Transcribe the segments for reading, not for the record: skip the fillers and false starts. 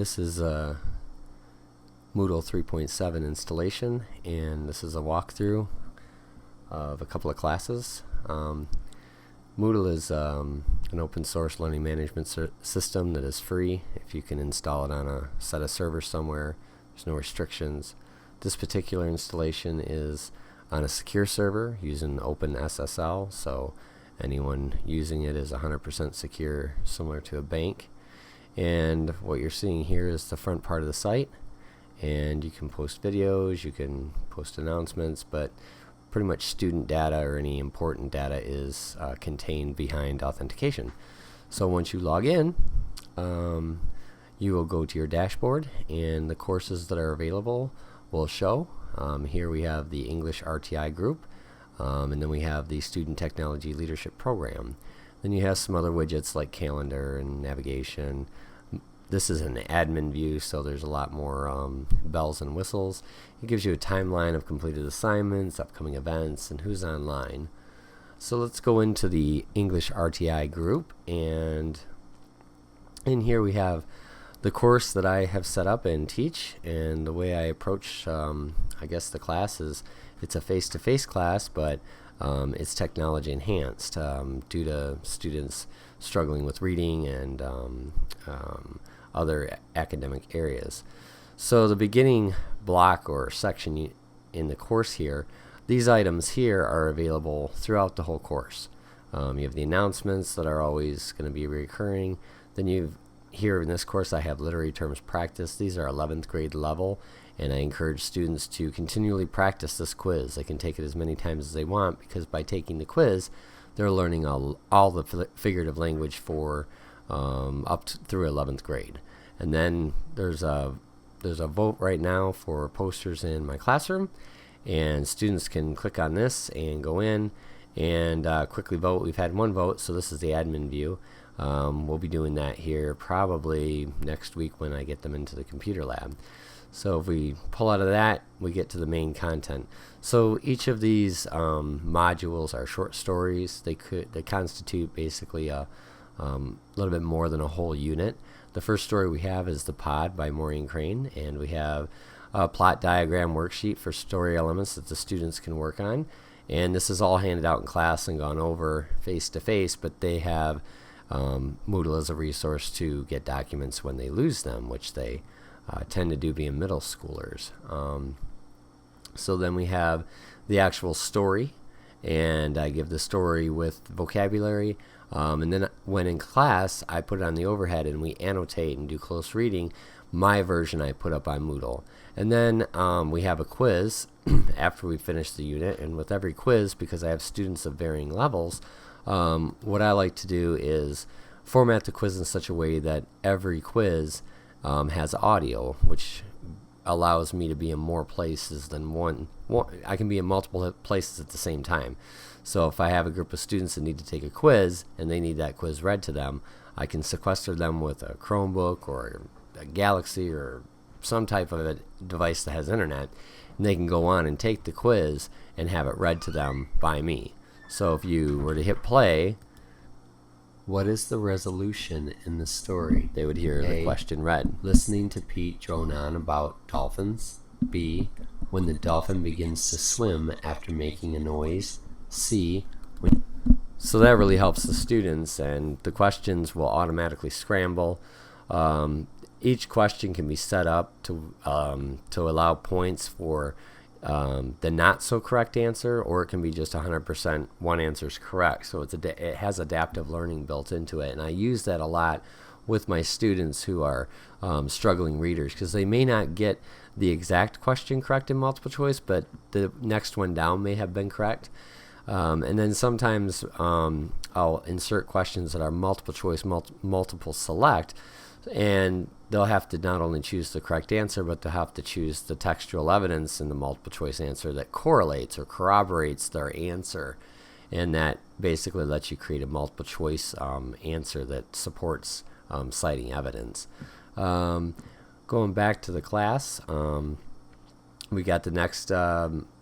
This is a Moodle 3.7 installation, and this is a walkthrough of a couple of classes. Moodle is an open source learning management system that is free if you can install it on a set of servers somewhere. There's no restrictions. This particular installation is on a secure server using OpenSSL, so anyone using it is 100% secure, similar to a bank. And what you're seeing here is the front part of the site, and you can post videos, you can post announcements, but pretty much student data or any important data is contained behind authentication. So once you log in, you will go to your dashboard, and the courses that are available will show. Here we have the English RTI group, and then we have the Student Technology Leadership Program. Then you have some other widgets like calendar and navigation. This is an admin view, so there's a lot more bells and whistles. It gives you a timeline of completed assignments, upcoming events, and who's online. So let's go into the English RTI group, and in here we have the course that I have set up and teach. And the way I approach I guess the class is it's a face-to-face class, but it's technology enhanced due to students struggling with reading and other academic areas. So the beginning block or section in the course here, these items here are available throughout the whole course. You have the announcements that are always going to be recurring. Then here in this course I have literary terms practice. These are 11th grade level, and I encourage students to continually practice this quiz. They can take it as many times as they want, because by taking the quiz they're learning all the figurative language for through 11th grade. And then there's a vote right now for posters in my classroom, and students can click on this and go in and quickly vote. We've had one vote, so this is the admin view. We'll be doing that here probably next week when I get them into the computer lab. So if we pull out of that, we get to the main content. So each of these modules are short stories. They constitute basically a little bit more than a whole unit. The first story we have is The Pod by Maureen Crane, and we have a plot diagram worksheet for story elements that the students can work on. And this is all handed out in class and gone over face to face, but they have Moodle as a resource to get documents when they lose them, which they tend to do being middle schoolers. So then we have the actual story, and I give the story with vocabulary, and then when in class I put it on the overhead and we annotate and do close reading. My version I put up on Moodle, and then we have a quiz after we finish the unit. And with every quiz, because I have students of varying levels, what I like to do is format the quiz in such a way that every quiz has audio, which allows me to be in more places than one. I can be in multiple places at the same time. So if I have a group of students that need to take a quiz and they need that quiz read to them, I can sequester them with a Chromebook or a Galaxy or some type of a device that has internet, and they can go on and take the quiz and have it read to them by me. So if you were to hit play, what is the resolution in the story? They would hear the question read. Listening to Pete drone on about dolphins. B, when the dolphin begins to swim after making a noise. C, so that really helps the students, and the questions will automatically scramble. Each question can be set up to allow points for the not so correct answer, or it can be just 100% one answer is correct. So it has adaptive learning built into it, and I use that a lot with my students who are struggling readers, because they may not get the exact question correct in multiple choice, but the next one down may have been correct. And then sometimes I'll insert questions that are multiple choice, multiple select, and they'll have to not only choose the correct answer, but they'll have to choose the textual evidence in the multiple choice answer that correlates or corroborates their answer. And that basically lets you create a multiple choice answer that supports citing evidence. Going back to the class, we got the next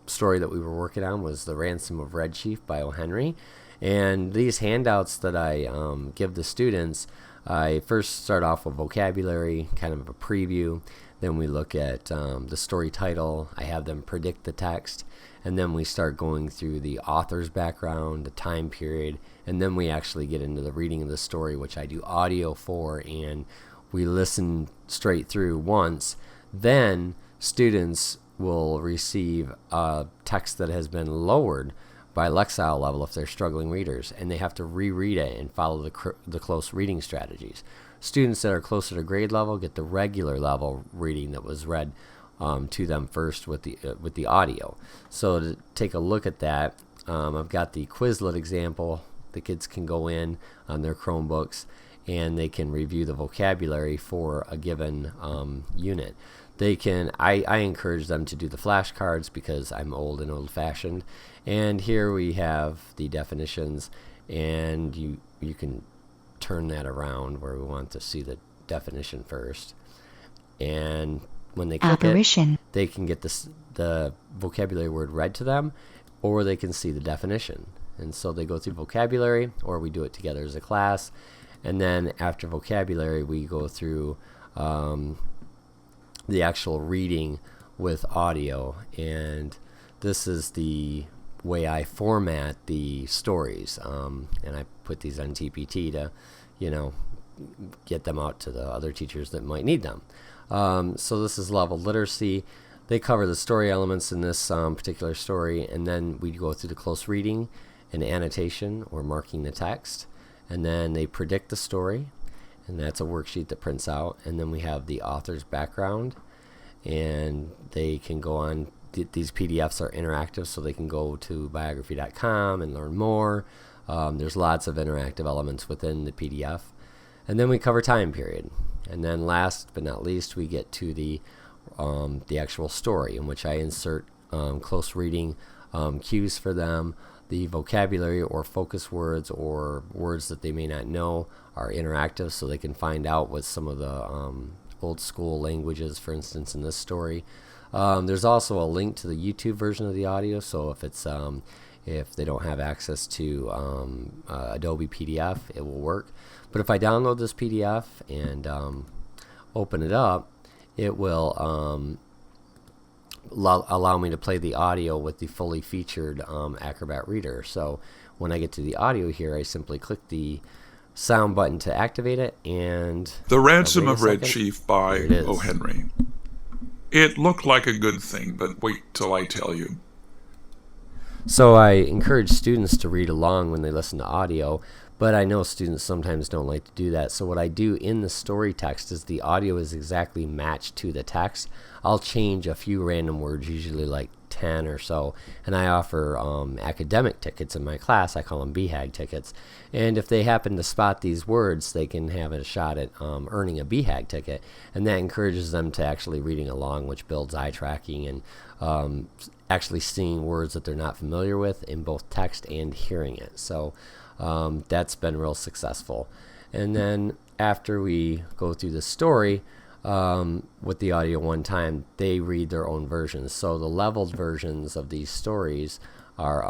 story that we were working on was The Ransom of Red Chief by O. Henry. And these handouts that I give the students, I first start off with vocabulary, kind of a preview. Then we look at the story title. I have them predict the text. And then we start going through the author's background, the time period, and then we actually get into the reading of the story, which I do audio for, and we listen straight through once. Then students will receive a text that has been lowered by Lexile level if they're struggling readers, and they have to reread it and follow the close reading strategies. Students that are closer to grade level get the regular level reading that was read to them first with the audio. So to take a look at that, I've got the Quizlet example. The kids can go in on their Chromebooks and they can review the vocabulary for a given unit. They can. I encourage them to do the flashcards because I'm old and old-fashioned. And here we have the definitions, and you can turn that around where we want to see the definition first. And when they click it, they can get the vocabulary word read to them, or they can see the definition. And so they go through vocabulary, or we do it together as a class. And then after vocabulary, we go through the actual reading with audio. And this is the way I format the stories. And I put these on TPT to, get them out to the other teachers that might need them. So this is level literacy. They cover the story elements in this particular story, and then we go through the close reading and annotation or marking the text, and then they predict the story, and that's a worksheet that prints out. And then we have the author's background, and they can go on. These PDFs are interactive, so they can go to biography.com and learn more. There's lots of interactive elements within the PDF. And then we cover time period. And then last but not least, we get to the actual story, in which I insert close reading cues for them. The vocabulary or focus words or words that they may not know are interactive, so they can find out what some of the old school languages, for instance, in this story. There's also a link to the YouTube version of the audio, so if they don't have access to Adobe PDF, it will work. But if I download this PDF and open it up, it will allow me to play the audio with the fully featured Acrobat Reader. So when I get to the audio here, I simply click the sound button to activate it, and The Ransom of Red Chief by O. Henry. It looked like a good thing, but wait till I tell you. So I encourage students to read along when they listen to audio, but I know students sometimes don't like to do that. So what I do in the story text is the audio is exactly matched to the text. I'll change a few random words, usually like 10 or so, and I offer academic tickets in my class. I call them BHAG tickets. And if they happen to spot these words, they can have a shot at earning a BHAG ticket, and that encourages them to actually reading along, which builds eye tracking and actually seeing words that they're not familiar with in both text and hearing it. So that's been real successful. And then after we go through the story with the audio one time, they read their own versions. So the leveled versions of these stories are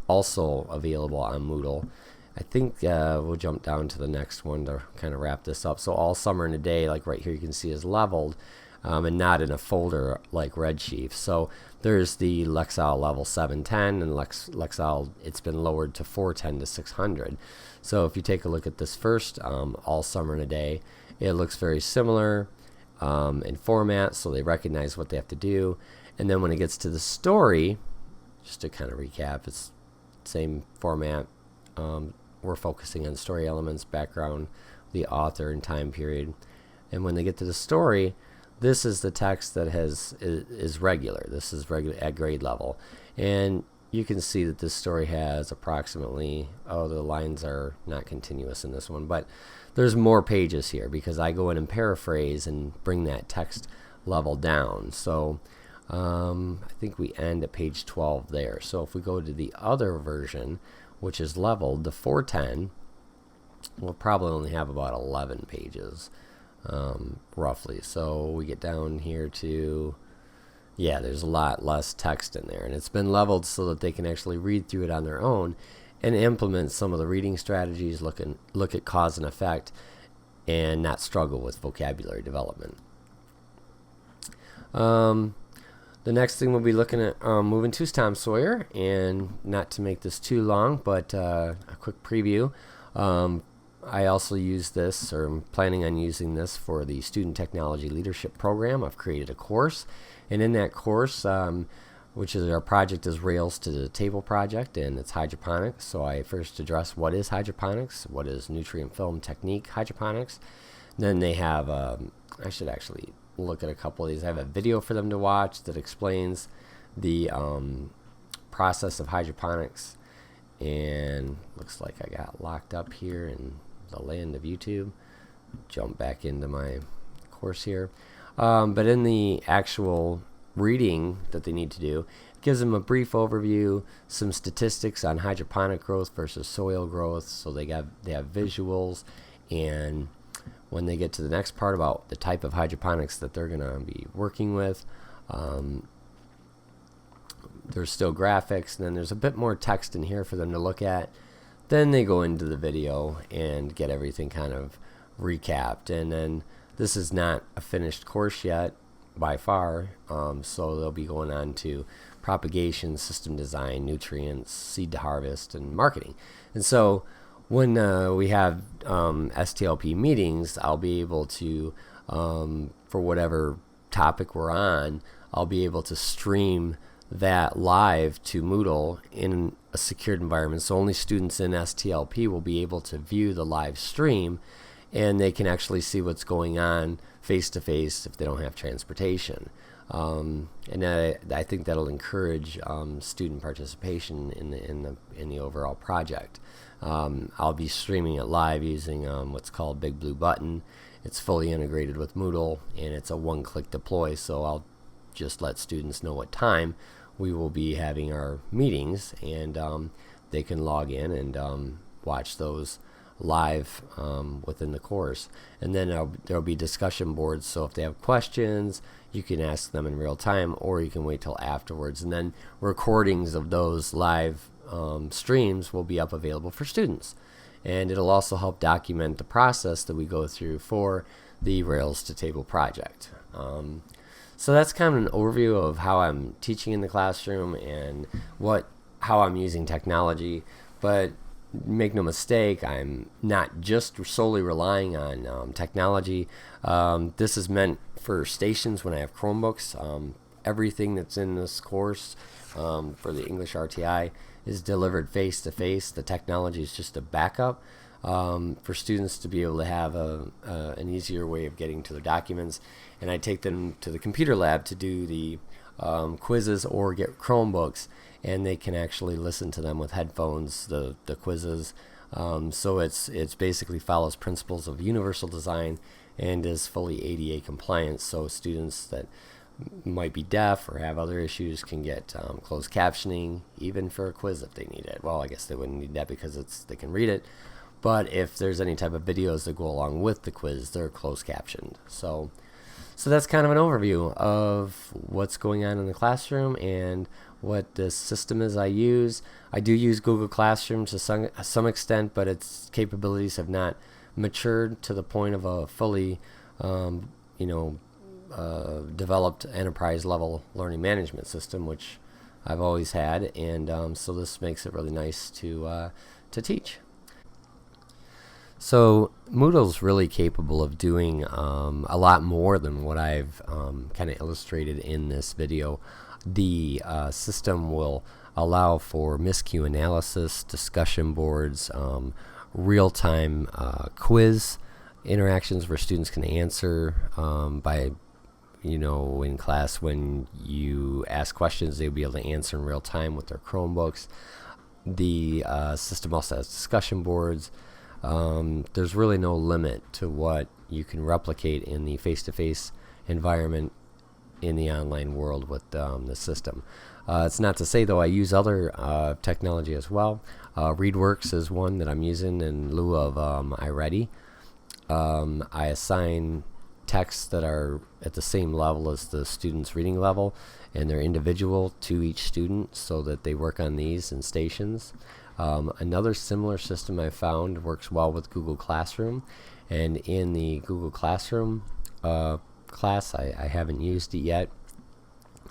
also available on Moodle. I think we'll jump down to the next one to kind of wrap this up. So All Summer and a Day, like right here you can see, is leveled and not in a folder like Redshift. So there's the Lexile level 710, and Lexile, it's been lowered to 410 to 600. So if you take a look at this first, All Summer and a Day, it looks very similar in format, so they recognize what they have to do. And then when it gets to the story, just to kind of recap, it's same format. We're focusing on story elements, background, the author, and time period. And when they get to the story, this is the text that is regular. This is regular at grade level. And you can see that this story has approximately, the lines are not continuous in this one, but there's more pages here because I go in and paraphrase and bring that text level down. So I think we end at page 12 there. So if we go to the other version, which is leveled, the 410, we'll probably only have about 11 pages. Roughly. So we get down here to, there's a lot less text in there, and it's been leveled so that they can actually read through it on their own and implement some of the reading strategies, look at cause and effect, and not struggle with vocabulary development. The next thing we'll be looking at moving to is Tom Sawyer, and not to make this too long, but a quick preview. I also use this, or I'm planning on using this for the Student Technology Leadership Program. I've created a course, and in that course, which is our project is Rails to the Table project, and it's hydroponics. So I first address what is hydroponics, what is nutrient film technique hydroponics. Then they have, I should actually look at a couple of these. I have a video for them to watch that explains the process of hydroponics, and looks like I got locked up here in the land of YouTube. Jump back into my course here. But in the actual reading that they need to do, it gives them a brief overview, some statistics on hydroponic growth versus soil growth, so they have visuals, and when they get to the next part about the type of hydroponics that they're going to be working with, there's still graphics, and then there's a bit more text in here for them to look at. Then they go into the video and get everything kind of recapped. And then this is not a finished course yet by far, so they'll be going on to propagation, system design, nutrients, seed to harvest, and marketing. And so when we have STLP meetings, I'll be able to, for whatever topic we're on, I'll be able to stream that live to Moodle in a secured environment. So only students in STLP will be able to view the live stream, and they can actually see what's going on face to face if they don't have transportation. And I think that'll encourage student participation in the overall project. I'll be streaming it live using what's called Bigbluebutton. It's fully integrated with Moodle, and it's a one-click deploy, so I'll just let students know what time we will be having our meetings, and they can log in and watch those live within the course. And then there'll be discussion boards, so if they have questions, you can ask them in real time, or you can wait till afterwards. And then recordings of those live streams will be up available for students. And it'll also help document the process that we go through for the Rails to Table project. So that's kind of an overview of how I'm teaching in the classroom and how I'm using technology. But make no mistake, I'm not just solely relying on technology. This is meant for stations when I have Chromebooks. Everything that's in this course for the English RTI is delivered face-to-face. The technology is just a backup for students to be able to have an easier way of getting to their documents. And I take them to the computer lab to do the quizzes or get Chromebooks, and they can actually listen to them with headphones, the quizzes. So it's basically follows principles of universal design and is fully ADA compliant. So students that might be deaf or have other issues can get closed captioning, even for a quiz if they need it. Well, I guess they wouldn't need that because they can read it. But if there's any type of videos that go along with the quiz, they're closed captioned. So that's kind of an overview of what's going on in the classroom and what the system is I use. I do use Google Classroom to some extent, but its capabilities have not matured to the point of a fully developed enterprise level learning management system, which I've always had, and so this makes it really nice to teach. So Moodle's really capable of doing a lot more than what I've kind of illustrated in this video. The system will allow for miscue analysis, discussion boards, real-time quiz interactions where students can answer by, in class when you ask questions, they'll be able to answer in real time with their Chromebooks. The system also has discussion boards. There's really no limit to what you can replicate in the face-to-face environment in the online world with the system. It's not to say, though, I use other technology as well. ReadWorks is one that I'm using in lieu of iReady. I assign texts that are at the same level as the student's reading level, and they're individual to each student so that they work on these in stations. Another similar system I found works well with Google Classroom, And in the Google Classroom class, I haven't used it yet.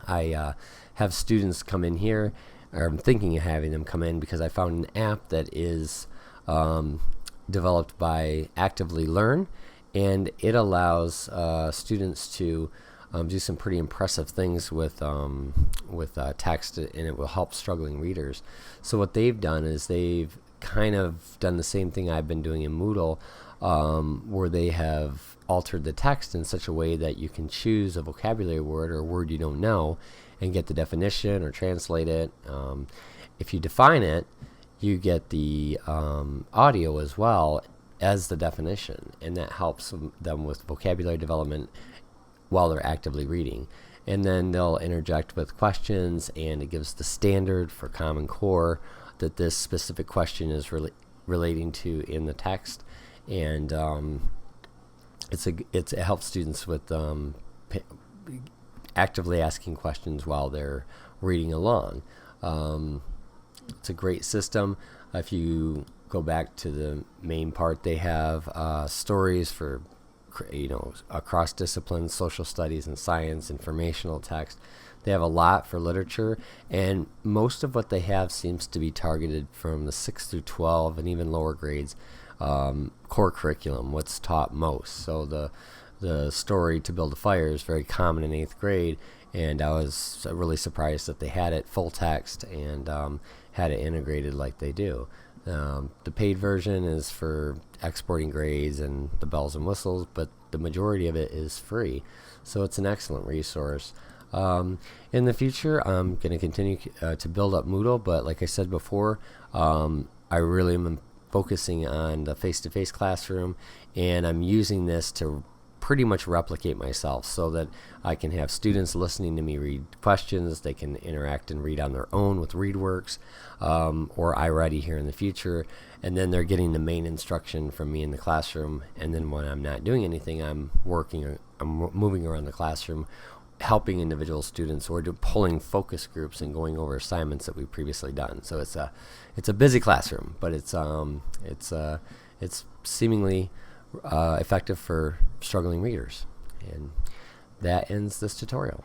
I have students come in here, or I'm thinking of having them come in, because I found an app that is developed by Actively Learn, and it allows students to do some pretty impressive things with text, and it will help struggling readers. So what they've done is they've kind of done the same thing I've been doing in Moodle, where they have altered the text in such a way that you can choose a vocabulary word or a word you don't know and get the definition or translate it. If you define it, you get the audio as well as the definition, and that helps them with vocabulary development while they're actively reading. And then they'll interject with questions, and it gives the standard for Common Core that this specific question is relating to in the text. And it helps students with actively asking questions while they're reading along. It's a great system. If you go back to the main part, they have stories for across disciplines, social studies and science, informational text. They have a lot for literature, and most of what they have seems to be targeted from the 6 through 12 and even lower grades core curriculum, what's taught most. So the story To Build a Fire is very common in 8th grade, and I was really surprised that they had it full text and had it integrated like they do. The paid version is for exporting grades and the bells and whistles, but the majority of it is free. So it's an excellent resource. In the future, I'm going to continue to build up Moodle, but like I said before, I really am focusing on the face-to-face classroom, and I'm using this to pretty much replicate myself so that I can have students listening to me read questions. They can interact and read on their own with ReadWorks or iReady here in the future, and then they're getting the main instruction from me in the classroom. And then when I'm not doing anything, I'm moving around the classroom, helping individual students, or pulling focus groups and going over assignments that we've previously done. So it's a busy classroom, but it's seemingly effective for struggling readers. And that ends this tutorial.